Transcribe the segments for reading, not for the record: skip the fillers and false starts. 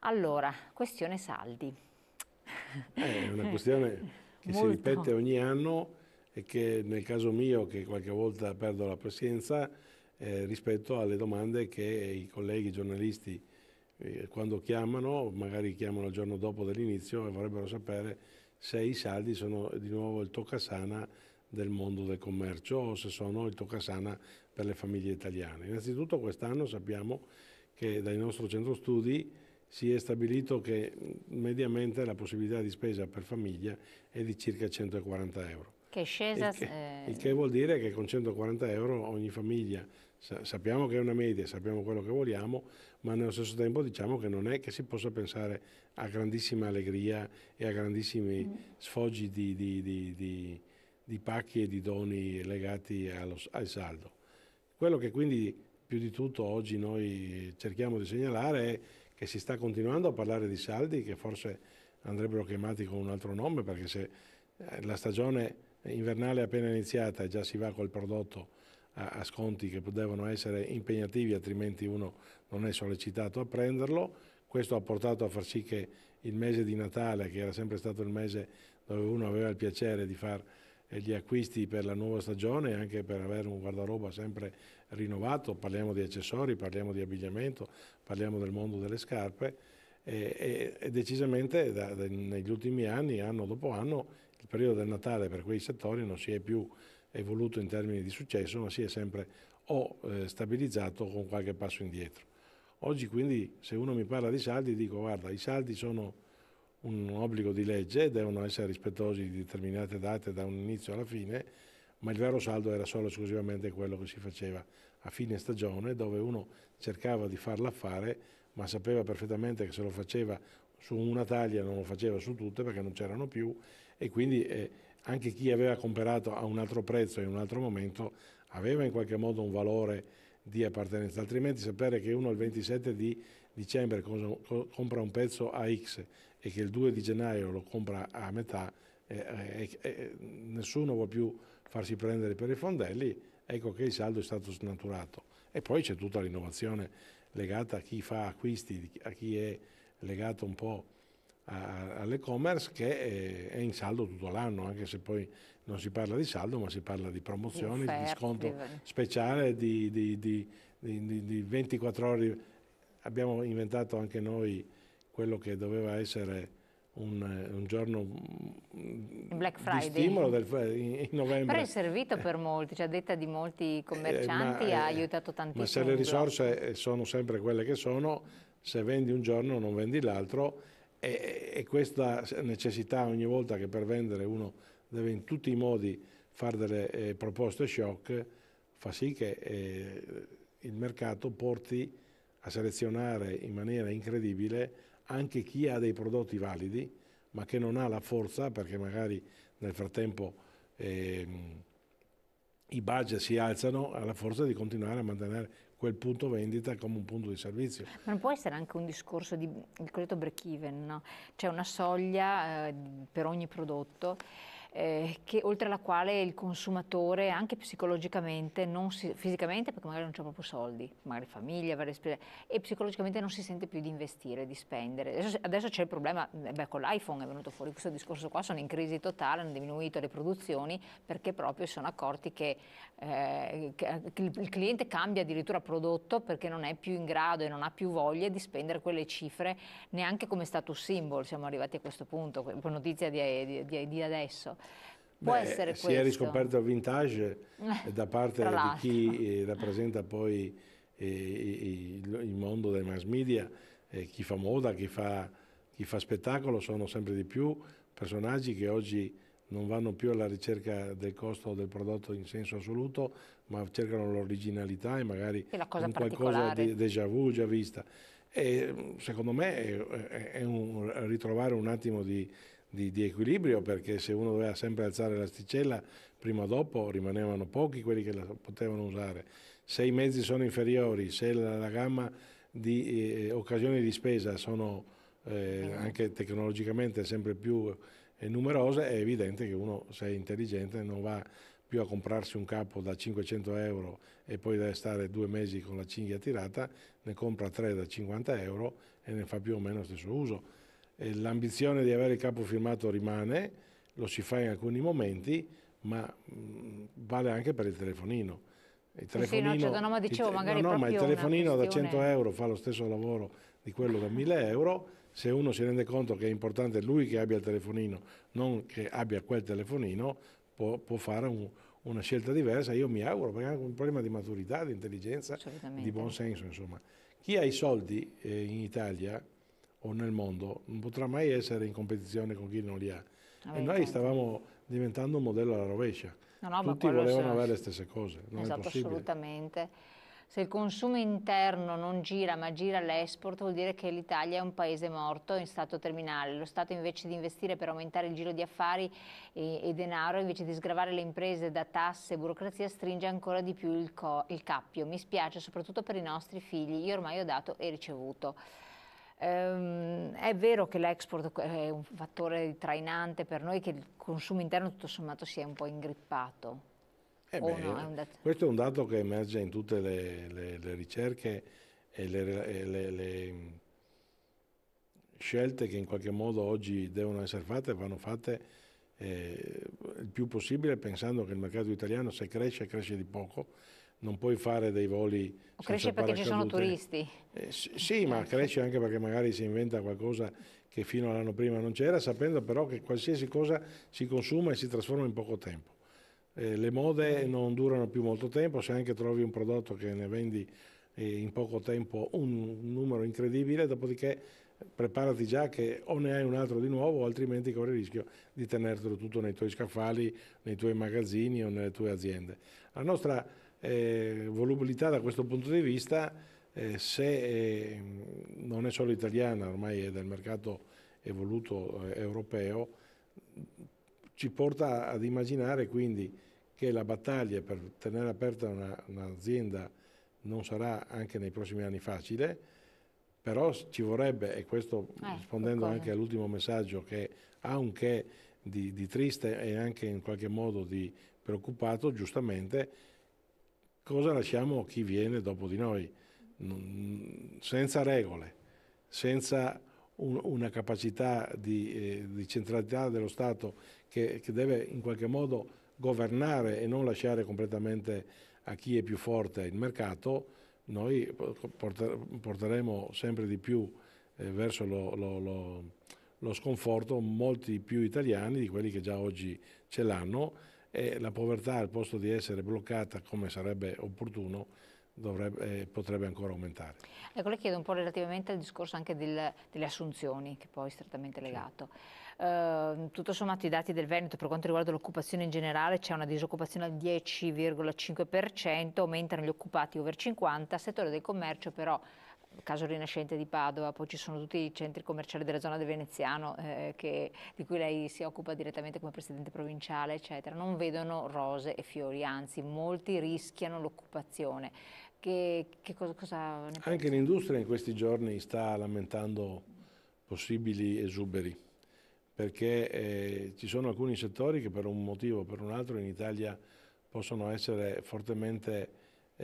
Allora, questione saldi. È una questione che si ripete Molto. ogni anno e che nel caso mio, che qualche volta perdo la pazienza, rispetto alle domande che i colleghi giornalisti quando chiamano, magari chiamano il giorno dopo dell'inizio e vorrebbero sapere se i saldi sono di nuovo il toccasana del mondo del commercio o se sono il toccasana per le famiglie italiane. Innanzitutto quest'anno sappiamo che dal nostro centro studi si è stabilito che mediamente la possibilità di spesa per famiglia è di circa 140 euro. Che è scesa, Il che vuol dire che con 140 euro ogni famiglia, sappiamo che è una media, sappiamo quello che vogliamo, ma nello stesso tempo diciamo che non è che si possa pensare a grandissima allegria e a grandissimi sfoggi di pacchi e di doni legati al saldo. Quello che quindi più di tutto oggi noi cerchiamo di segnalare è che si sta continuando a parlare di saldi che forse andrebbero chiamati con un altro nome, perché se la stagione invernale è appena iniziata e già si va col prodotto a sconti che devono essere impegnativi, altrimenti uno non è sollecitato a prenderlo. Questo ha portato a far sì che il mese di Natale, che era sempre stato il mese dove uno aveva il piacere di fare gli acquisti per la nuova stagione, anche per avere un guardaroba sempre rinnovato, parliamo di accessori, parliamo di abbigliamento, parliamo del mondo delle scarpe, e decisamente negli ultimi anni, anno dopo anno, il periodo del Natale per quei settori non si è più evoluto in termini di successo, ma si è sempre stabilizzato con qualche passo indietro. Oggi quindi se uno mi parla di saldi dico guarda, i saldi sono un obbligo di legge, devono essere rispettosi di determinate date da un inizio alla fine, ma il vero saldo era solo e esclusivamente quello che si faceva a fine stagione, dove uno cercava di far l'affare, ma sapeva perfettamente che se lo faceva su una taglia non lo faceva su tutte perché non c'erano più, e quindi anche chi aveva comprato a un altro prezzo in un altro momento aveva in qualche modo un valore di appartenenza, altrimenti sapere che uno il 27 di dicembre compra un pezzo a X e che il 2 di gennaio lo compra a metà, nessuno vuole più farsi prendere per i fondelli, ecco che il saldo è stato snaturato. E poi c'è tutta l'innovazione legata a chi fa acquisti, a chi è legato un po' all'e-commerce, che è in saldo tutto l'anno, anche se poi non si parla di saldo, ma si parla di di promozioni, di offerte, sconto speciale, di 24 ore. Abbiamo inventato anche noi quello che doveva essere un giorno il Black di stimolo Friday. in Però è novembre. servito per molti, cioè a detta di molti Eh, commercianti ma, ha eh, aiutato ma se tantissimo le in blocco. risorse sono sempre quelle che sono, se vendi un giorno non vendi l'altro, e questa necessità ogni volta che per vendere uno deve in tutti i modi fare delle proposte shock, fa sì che il mercato porti a selezionare in maniera incredibile anche chi ha dei prodotti validi, ma che non ha la forza, perché magari nel frattempo i budget si alzano, alla forza di continuare a mantenere quel punto vendita come un punto di servizio. Ma non può essere anche un discorso di il cosiddetto break even, no? C'è una soglia per ogni prodotto che, oltre la quale il consumatore, anche psicologicamente, fisicamente perché magari non c'ha proprio soldi, magari famiglia, varie spese, e psicologicamente non si sente più di investire, di spendere. Adesso c'è il problema, con l'iPhone è venuto fuori questo discorso qua, sono in crisi totale, hanno diminuito le produzioni perché proprio si sono accorti che il cliente cambia addirittura prodotto perché non è più in grado e non ha più voglia di spendere quelle cifre neanche come status symbol. Siamo arrivati a questo punto, per notizia di adesso. Può Beh, essere si è questo, riscoperto il vintage da tra parte di l'altro. chi rappresenta poi il mondo dei mass media, chi fa moda, chi fa spettacolo, sono sempre di più personaggi che oggi non vanno più alla ricerca del costo del prodotto in senso assoluto, ma cercano l'originalità e magari È la cosa un qualcosa di particolare. déjà vu già vista. E secondo me è ritrovare un attimo di equilibrio, perché se uno doveva sempre alzare l'asticella, prima o dopo rimanevano pochi quelli che la potevano usare. Se i mezzi sono inferiori, se la gamma di occasioni di spesa sono anche tecnologicamente sempre più numerose, è evidente che uno, se è intelligente, non va più a comprarsi un capo da 500 euro e poi deve stare 2 mesi con la cinghia tirata, ne compra 3 da 50 euro e ne fa più o meno lo stesso uso. L'ambizione di avere il capo firmato rimane, lo si fa in alcuni momenti, ma vale anche per il telefonino. Il Sì, no, certo, no, ma dicevo magari ma il proprio una telefonino da 100 questione... euro fa lo stesso lavoro di quello da 1000 euro. Se uno si rende conto che è importante lui che abbia il telefonino, non che abbia quel telefonino, può fare una scelta diversa. Io mi auguro, perché è anche un problema di maturità, di intelligenza, di buon senso, insomma. Chi ha i soldi in Italia o nel mondo non potrà mai essere in competizione con chi non li ha. E noi stavamo diventando un modello alla rovescia. No, no, ma Tutti quello volevano avere le stesse cose, non è esatto, possibile. assolutamente. Se il consumo interno non gira ma gira l'export, vuol dire che l'Italia è un paese morto in stato terminale. Lo Stato invece di investire per aumentare il giro di affari e denaro, invece di sgravare le imprese da tasse e burocrazia, stringe ancora di più il cappio. Mi spiace soprattutto per i nostri figli, io ormai ho dato e ricevuto. È vero che l'export è un fattore trainante per noi, che il consumo interno tutto sommato si è un po' ingrippato. O no, è un dato. Questo è un dato che emerge in tutte le ricerche e le scelte che in qualche modo oggi devono essere fatte, vanno fatte il più possibile pensando che il mercato italiano, se cresce, cresce di poco. Non puoi fare dei voli O senza cresce perché ci sono paracadute. turisti. Sì, ma cresce anche perché magari si inventa qualcosa che fino all'anno prima non c'era, sapendo però che qualsiasi cosa si consuma e si trasforma in poco tempo. Le mode non durano più molto tempo, se anche trovi un prodotto che ne vendi in poco tempo un numero incredibile, dopodiché preparati già che o ne hai un altro di nuovo o altrimenti corri il rischio di tenertelo tutto nei tuoi scaffali, nei tuoi magazzini o nelle tue aziende. La nostra volubilità da questo punto di vista, se non è solo italiana, ormai è del mercato evoluto europeo, ci porta ad immaginare quindi che la battaglia per tenere aperta un'azienda non sarà anche nei prossimi anni facile, però ci vorrebbe, e questo rispondendo anche all'ultimo messaggio che ha un che di triste e anche in qualche modo di preoccupato, giustamente, cosa lasciamo a chi viene dopo di noi? Senza regole, senza una capacità di centralità dello Stato che deve in qualche modo governare e non lasciare completamente a chi è più forte il mercato, noi porteremo sempre di più verso lo sconforto molti più italiani di quelli che già oggi ce l'hanno, e la povertà, al posto di essere bloccata come sarebbe opportuno, potrebbe ancora aumentare. Ecco, le chiedo un po' relativamente al discorso anche delle assunzioni, che poi è strettamente legato. Tutto sommato i dati del Veneto per quanto riguarda l'occupazione in generale, c'è una disoccupazione al 10,5%, aumentano gli occupati over 50, settore del commercio però, caso rinascente di Padova, poi ci sono tutti i centri commerciali della zona del Veneziano di cui lei si occupa direttamente come presidente provinciale, eccetera, non vedono rose e fiori, anzi molti rischiano l'occupazione. Cosa ne pensa? Anche l'industria in questi giorni sta lamentando possibili esuberi, perché ci sono alcuni settori che per un motivo o per un altro in Italia possono essere fortemente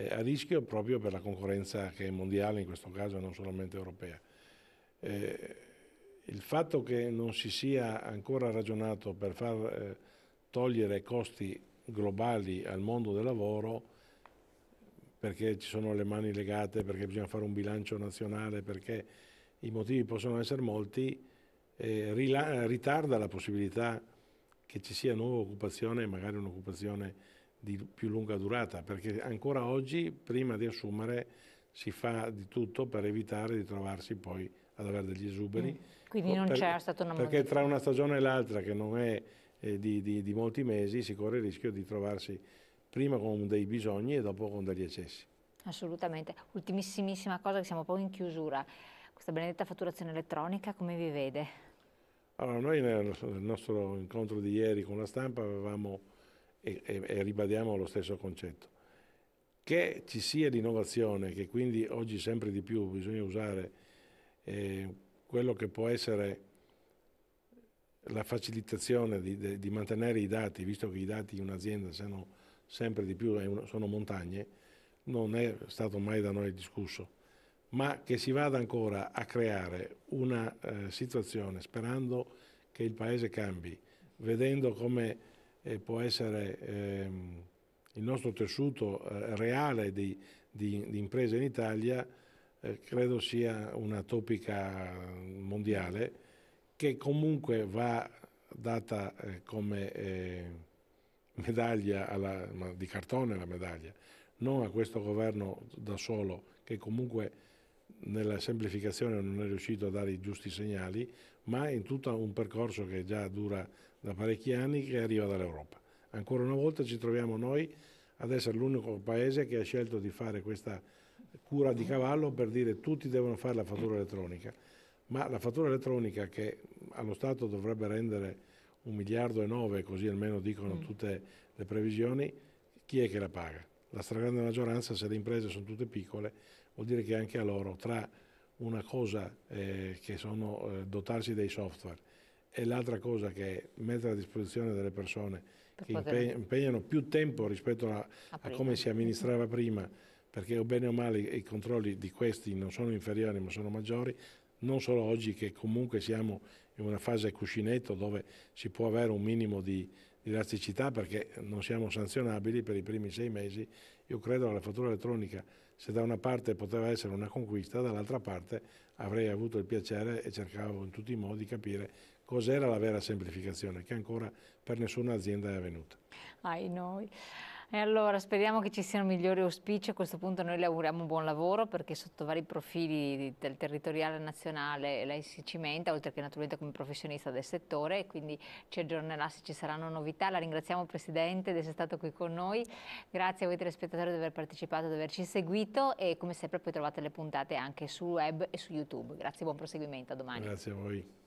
a rischio proprio per la concorrenza che è mondiale, in questo caso non solamente europea. Il fatto che non si sia ancora ragionato per far togliere costi globali al mondo del lavoro, perché ci sono le mani legate, perché bisogna fare un bilancio nazionale, perché i motivi possono essere molti, ritarda la possibilità che ci sia nuova occupazione, magari un'occupazione di più lunga durata, perché ancora oggi, prima di assumere, si fa di tutto per evitare di trovarsi poi ad avere degli esuberi. Quindi non c'è stata una Perché tra una stagione e l'altra, che non è di molti mesi, si corre il rischio di trovarsi prima con dei bisogni e dopo con degli eccessi. Assolutamente. Ultimissimissima cosa, che siamo poi in chiusura. Questa benedetta fatturazione elettronica, come vi vede? Allora, noi nel nostro incontro di ieri con la stampa avevamo, e ribadiamo lo stesso concetto, che ci sia l'innovazione, che quindi oggi sempre di più bisogna usare quello che può essere la facilitazione di mantenere i dati, visto che i dati in un'azienda, se no sempre di più sono montagne, non è stato mai da noi discusso, ma che si vada ancora a creare una situazione sperando che il Paese cambi, vedendo come può essere il nostro tessuto reale di imprese in Italia, credo sia una topica mondiale che comunque va data come medaglia di cartone la medaglia, non a questo governo da solo che comunque nella semplificazione non è riuscito a dare i giusti segnali, ma in tutto un percorso che già dura da parecchi anni che arriva dall'Europa. Ancora una volta ci troviamo noi ad essere l'unico paese che ha scelto di fare questa cura di cavallo per dire tutti devono fare la fattura elettronica, ma la fattura elettronica che allo Stato dovrebbe rendere 1,9 miliardi, così almeno dicono tutte le previsioni, chi è che la paga? La stragrande maggioranza, se le imprese sono tutte piccole, vuol dire che anche a loro, tra una cosa che sono dotarsi dei software e l'altra cosa che è mettere a disposizione delle persone che impegnano più tempo rispetto a come si amministrava prima, perché o bene o male i controlli di questi non sono inferiori ma sono maggiori, non solo oggi che comunque siamo in una fase cuscinetto dove si può avere un minimo di elasticità perché non siamo sanzionabili per i primi 6 mesi, io credo che la fattura elettronica, se da una parte poteva essere una conquista, dall'altra parte avrei avuto il piacere e cercavo in tutti i modi di capire cos'era la vera semplificazione, che ancora per nessuna azienda è avvenuta. Ai noi. E allora speriamo che ci siano migliori auspici. A questo punto noi le auguriamo un buon lavoro perché sotto vari profili del territoriale nazionale lei si cimenta, oltre che naturalmente come professionista del settore, e quindi ci aggiornerà se ci saranno novità. La ringraziamo Presidente di essere stato qui con noi. Grazie a voi telespettatori di aver partecipato, di averci seguito e come sempre poi trovate le puntate anche sul web e su YouTube. Grazie e buon proseguimento, a domani. Grazie a voi.